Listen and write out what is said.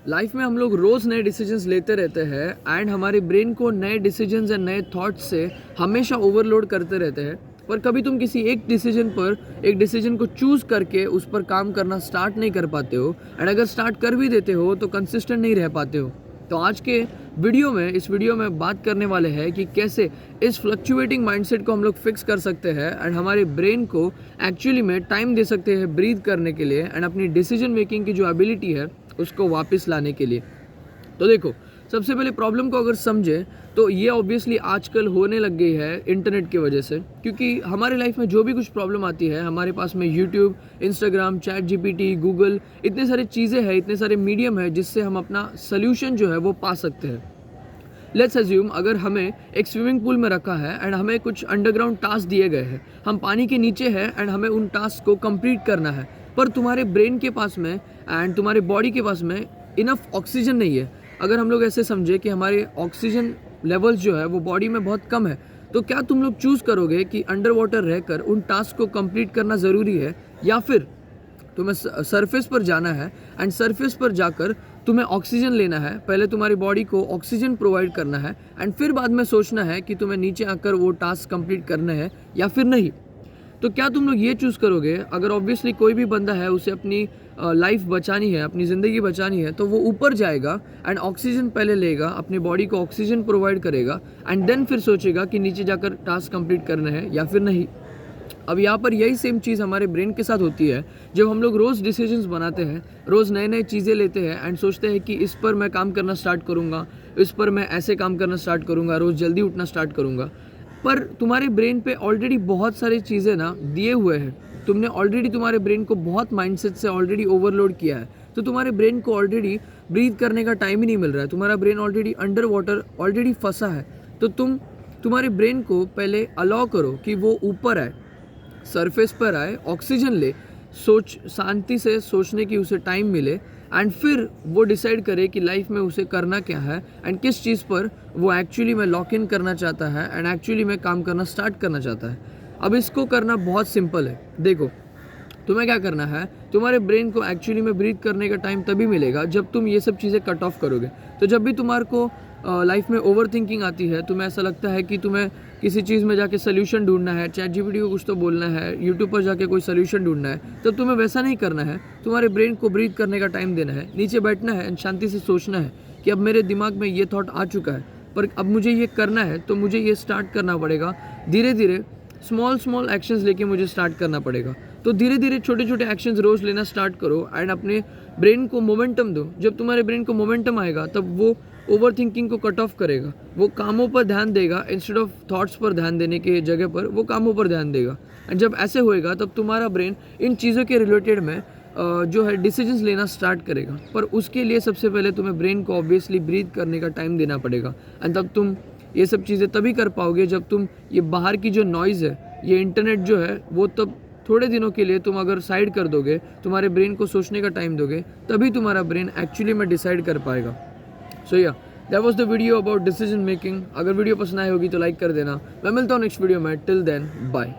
Life में हम लोग रोज़ नए डिसीजंस लेते रहते हैं एंड हमारे ब्रेन को नए डिसीजंस एंड नए थॉट्स से हमेशा ओवरलोड करते रहते हैं। पर कभी तुम किसी एक डिसीजन को चूज़ करके उस पर काम करना स्टार्ट नहीं कर पाते हो एंड अगर स्टार्ट कर भी देते हो तो कंसिस्टेंट नहीं रह पाते हो। तो आज के इस वीडियो में बात करने वाले हैं कि कैसे इस फ्लक्चुएटिंग माइंडसेट को हम लोग फिक्स कर सकते हैं एंड हमारे ब्रेन को एक्चुअली में टाइम दे सकते हैं ब्रीथ करने के लिए एंड अपनी डिसीजन मेकिंग की जो एबिलिटी है उसको वापस लाने के लिए। तो देखो, सबसे पहले प्रॉब्लम को अगर समझे तो ये ऑब्वियसली आजकल होने लग गई है इंटरनेट की वजह से, क्योंकि हमारे लाइफ में जो भी कुछ प्रॉब्लम आती है हमारे पास में YouTube, Instagram, chat GPT, Google, इतने सारी चीज़ें हैं, इतने सारे मीडियम है जिससे हम अपना सोल्यूशन जो है वो पा सकते हैं। लेट्स अज्यूम अगर हमें एक स्विमिंग पूल में रखा है एंड हमें कुछ अंडरग्राउंड टास्क दिए गए हैं, हम पानी के नीचे हैं एंड हमें उन टास्क को कंप्लीट करना है, पर तुम्हारे ब्रेन के पास में एंड तुम्हारे बॉडी के पास में इनफ ऑक्सीजन नहीं है। अगर हम लोग ऐसे समझे कि हमारे ऑक्सीजन लेवल्स जो है वो बॉडी में बहुत कम है, तो क्या तुम लोग चूज़ करोगे कि अंडर वाटर रहकर उन टास्क को कंप्लीट करना ज़रूरी है, या फिर तुम्हें सरफेस पर जाना है एंड सरफेस पर जाकर तुम्हें ऑक्सीजन लेना है, पहले तुम्हारी बॉडी को ऑक्सीजन प्रोवाइड करना है एंड फिर बाद में सोचना है कि तुम्हें नीचे आकर वो टास्क कंप्लीट करना है या फिर नहीं। तो क्या तुम लोग ये चूज़ करोगे? अगर ऑब्वियसली कोई भी बंदा है उसे अपनी लाइफ बचानी है, अपनी ज़िंदगी बचानी है, तो वो ऊपर जाएगा एंड ऑक्सीजन पहले लेगा, अपनी बॉडी को ऑक्सीजन प्रोवाइड करेगा एंड देन फिर सोचेगा कि नीचे जाकर टास्क कंप्लीट करना है या फिर नहीं। अब यहाँ पर यही सेम चीज़ हमारे ब्रेन के साथ होती है। जब हम लोग रोज़ डिसीजंस बनाते हैं, रोज़ नए नए चीज़ें लेते हैं एंड सोचते हैं कि इस पर मैं काम करना स्टार्ट करूँगा, इस पर मैं ऐसे काम करना स्टार्ट करूँगा, रोज़ जल्दी उठना स्टार्ट करूँगा, पर तुम्हारे ब्रेन पे ऑलरेडी बहुत सारी चीज़ें ना दिए हुए हैं। तुमने ऑलरेडी तुम्हारे ब्रेन को बहुत माइंडसेट से ऑलरेडी ओवरलोड किया है, तो तुम्हारे ब्रेन को ऑलरेडी ब्रीथ करने का टाइम ही नहीं मिल रहा है। तुम्हारा brain already under water already फंसा है। तो तुम्हारे ब्रेन को पहले अलाउ करो कि वो ऊपर आए, सरफेस पर आए, ऑक्सीजन ले, शांति से सोचने की उसे टाइम मिले एंड फिर वो डिसाइड करे कि लाइफ में उसे करना क्या है एंड किस चीज़ पर वो एक्चुअली में लॉक इन करना चाहता है एंड एक्चुअली में काम करना स्टार्ट करना चाहता है। अब इसको करना बहुत सिंपल है। देखो, तुम्हें क्या करना है, तुम्हारे ब्रेन को एक्चुअली में ब्रीथ करने का टाइम तभी मिलेगा जब तुम ये सब चीज़ें कट ऑफ करोगे। तो जब भी तुम्हारे को लाइफ में ओवर थिंकिंग आती है, तुम्हें ऐसा लगता है कि तुम्हें किसी चीज़ में जाके सोल्यूशन ढूंढना है, चैट जीपीटी को कुछ तो बोलना है, यूट्यूब पर जाके कोई सोल्यूशन ढूंढना है, तब तुम्हें वैसा नहीं करना है। तुम्हारे ब्रेन को ब्रीथ करने का टाइम देना है, नीचे बैठना है एंड शांति से सोचना है कि अब मेरे दिमाग में ये थॉट आ चुका है, पर अब मुझे ये करना है, तो मुझे ये स्टार्ट करना पड़ेगा। धीरे धीरे स्मॉल एक्शंस लेके मुझे स्टार्ट करना पड़ेगा। तो धीरे धीरे छोटे छोटे एक्शंस रोज़ लेना स्टार्ट करो एंड अपने ब्रेन को मोमेंटम दो। जब तुम्हारे ब्रेन को मोमेंटम आएगा तब वो ओवर थिंकिंग को कट ऑफ करेगा, वो कामों पर ध्यान देगा, इंस्टेड ऑफ थॉट्स पर ध्यान देने के जगह पर वो कामों पर ध्यान देगा। एंड जब ऐसे होएगा तब तुम्हारा ब्रेन इन चीज़ों के रिलेटेड में जो है डिसीजंस लेना स्टार्ट करेगा। पर उसके लिए सबसे पहले तुम्हें ब्रेन को ऑब्वियसली ब्रीथ करने का टाइम देना पड़ेगा एंड तब तुम ये सब चीज़ें तभी कर पाओगे जब तुम ये बाहर की जो नॉइज़ है, ये इंटरनेट जो है, वो तब थोड़े दिनों के लिए तुम अगर साइड कर दोगे, तुम्हारे ब्रेन को सोचने का टाइम दोगे, तभी तुम्हारा ब्रेन एक्चुअली में डिसाइड कर पाएगा। सो या that was the video about decision making. अगर वीडियो पसंद आई होगी तो लाइक कर देना। मैं मिलता हूँ नेक्स्ट वीडियो में। Till then bye.